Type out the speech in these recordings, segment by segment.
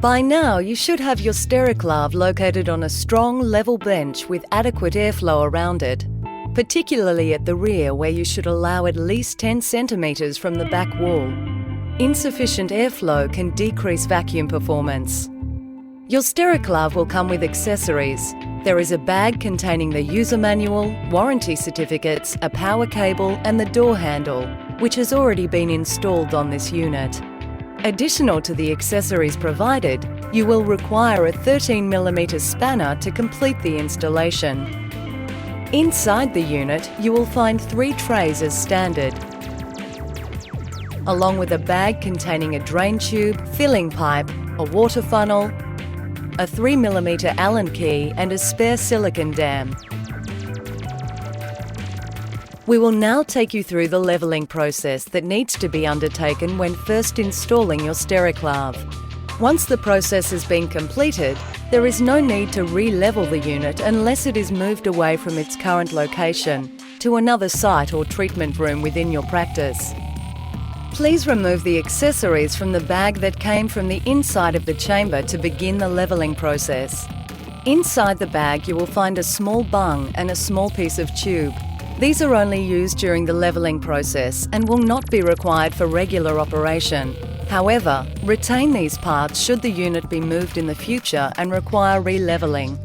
By now, you should have your Stericlave located on a strong, level bench with adequate airflow around it, particularly at the rear where you should allow at least 10 centimetres from the back wall. Insufficient airflow can decrease vacuum performance. Your Stericlave will come with accessories. There is a bag containing the user manual, warranty certificates, a power cable and the door handle, which has already been installed on this unit. Additional to the accessories provided, you will require a 13mm spanner to complete the installation. Inside the unit, you will find 3 trays as standard, along with a bag containing a drain tube, filling pipe, a water funnel, a 3mm Allen key and a spare silicone dam. We will now take you through the levelling process that needs to be undertaken when first installing your Stericlave. Once the process has been completed, there is no need to re-level the unit unless it is moved away from its current location to another site or treatment room within your practice. Please remove the accessories from the bag that came from the inside of the chamber to begin the levelling process. Inside the bag you will find a small bung and a small piece of tube. These are only used during the levelling process and will not be required for regular operation. However, retain these parts should the unit be moved in the future and require re-levelling.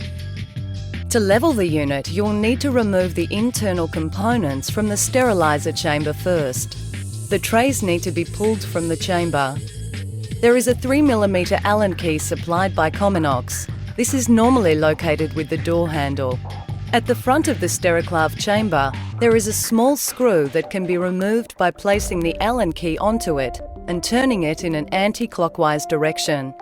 To level the unit, you will need to remove the internal components from the steriliser chamber first. The trays need to be pulled from the chamber. There is a 3mm Allen key supplied by Cominox. This is normally located with the door handle. At the front of the Stericlave chamber, there is a small screw that can be removed by placing the Allen key onto it and turning it in an anti-clockwise direction.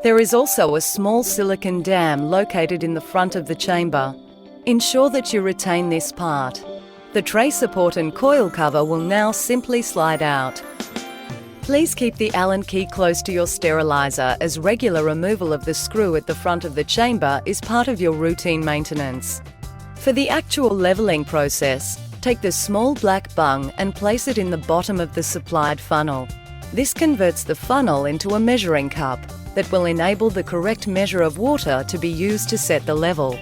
There is also a small silicone dam located in the front of the chamber. Ensure that you retain this part. The tray support and coil cover will now simply slide out. Please keep the Allen key close to your steriliser, as regular removal of the screw at the front of the chamber is part of your routine maintenance. For the actual levelling process, take the small black bung and place it in the bottom of the supplied funnel. This converts the funnel into a measuring cup that will enable the correct measure of water to be used to set the level.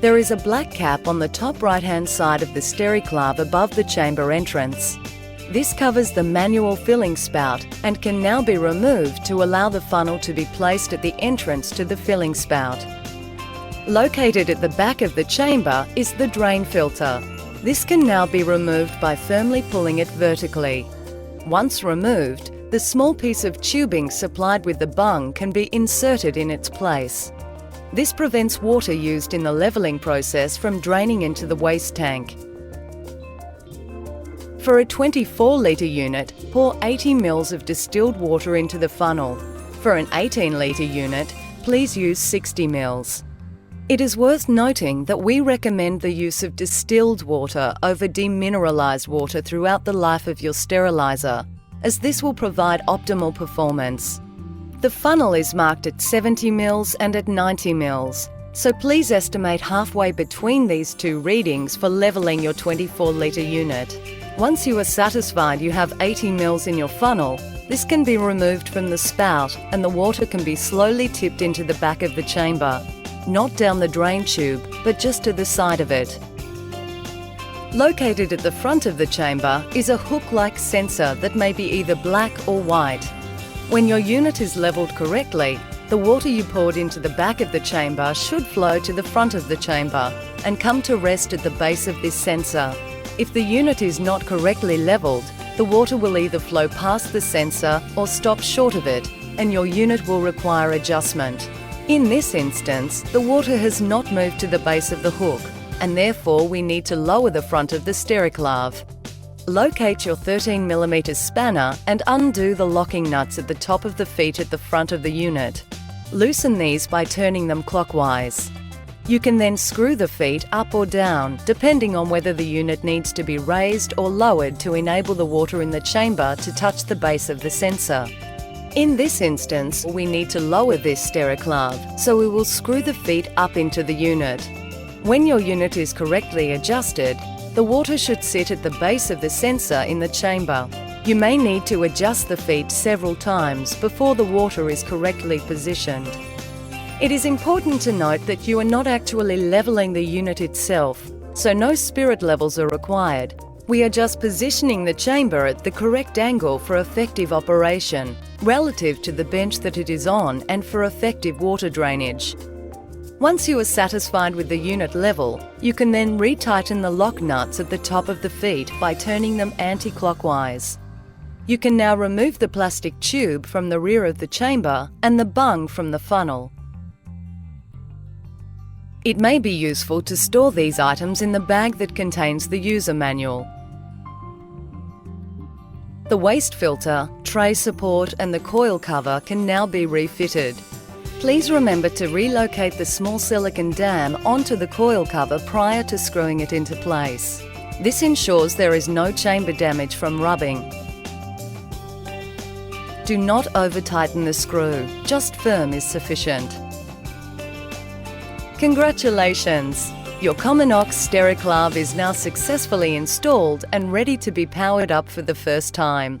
There is a black cap on the top right-hand side of the Stericlave above the chamber entrance. This covers the manual filling spout and can now be removed to allow the funnel to be placed at the entrance to the filling spout. Located at the back of the chamber is the drain filter. This can now be removed by firmly pulling it vertically. Once removed, the small piece of tubing supplied with the bung can be inserted in its place. This prevents water used in the levelling process from draining into the waste tank. For a 24-litre unit, pour 80 ml of distilled water into the funnel. For an 18-litre unit, please use 60 ml. It is worth noting that we recommend the use of distilled water over demineralised water throughout the life of your steriliser, as this will provide optimal performance. The funnel is marked at 70 ml and at 90 ml, so please estimate halfway between these two readings for levelling your 24-litre unit. Once you are satisfied you have 80 ml in your funnel, this can be removed from the spout and the water can be slowly tipped into the back of the chamber, not down the drain tube, but just to the side of it. Located at the front of the chamber is a hook-like sensor that may be either black or white. When your unit is levelled correctly, the water you poured into the back of the chamber should flow to the front of the chamber and come to rest at the base of this sensor. If the unit is not correctly levelled, the water will either flow past the sensor or stop short of it, and your unit will require adjustment. In this instance, the water has not moved to the base of the hook, and therefore we need to lower the front of the Stericlave. Locate your 13mm spanner and undo the locking nuts at the top of the feet at the front of the unit. Loosen these by turning them clockwise. You can then screw the feet up or down, depending on whether the unit needs to be raised or lowered to enable the water in the chamber to touch the base of the sensor. In this instance, we need to lower this Stericlave, so we will screw the feet up into the unit. When your unit is correctly adjusted, the water should sit at the base of the sensor in the chamber. You may need to adjust the feet several times before the water is correctly positioned. It is important to note that you are not actually levelling the unit itself, so no spirit levels are required. We are just positioning the chamber at the correct angle for effective operation, relative to the bench that it is on and for effective water drainage. Once you are satisfied with the unit level, you can then retighten the lock nuts at the top of the feet by turning them anti-clockwise. You can now remove the plastic tube from the rear of the chamber and the bung from the funnel. It may be useful to store these items in the bag that contains the user manual. The waste filter, tray support and the coil cover can now be refitted. Please remember to relocate the small silicone dam onto the coil cover prior to screwing it into place. This ensures there is no chamber damage from rubbing. Do not over-tighten the screw, just firm is sufficient. Congratulations! Your Cominox Sterilser is now successfully installed and ready to be powered up for the first time.